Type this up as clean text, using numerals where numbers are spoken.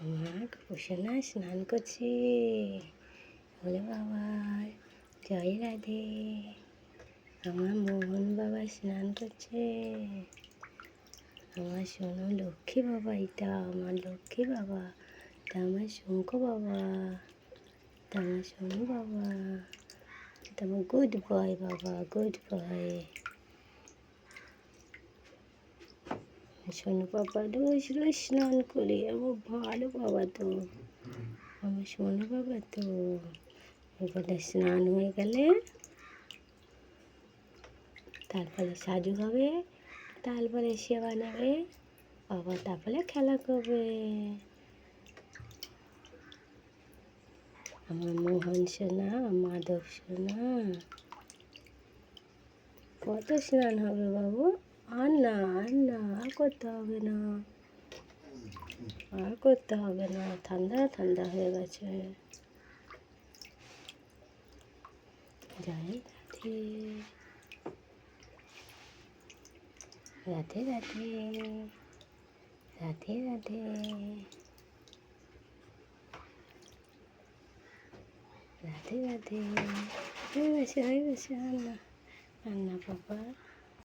আমার গোপুসোনা স্নান করছে। বলে বাবা জয় রাধে। আমার মোহন বাবা স্নান করছে। আমার সোনু লক্ষ্মী বাবা, এটা আমার লক্ষ্মী বাবা, এটা আমার শঙ্খ বাবা, এটা আমার সোনু বাবা, এটা আমার গুড বয় বাবা, গুড বয়। সোনু বাবা রোজ রোজ স্নান করে, আমার ভালো বাবা তো, আমার সোনু বাবা তো। এবারে স্নান হয়ে গেলে তারপরে সাজু হবে, তারপরে সেবা নেবে বাবা, তারপরে খেলা করবে। আমার মোহন সোনা, মাধব সোনা, কত স্নান হবে বাবু? আর না, আর না, আর করতে হবে না, আর করতে হবে না, ঠান্ডা ঠান্ডা হয়ে গেছে। জয় রাধে, রাধে রাধে, রাধে রাধে, রাধে রাধে। হয়ে গেছে, হয়ে গেছে। আর না, আর না বাবা।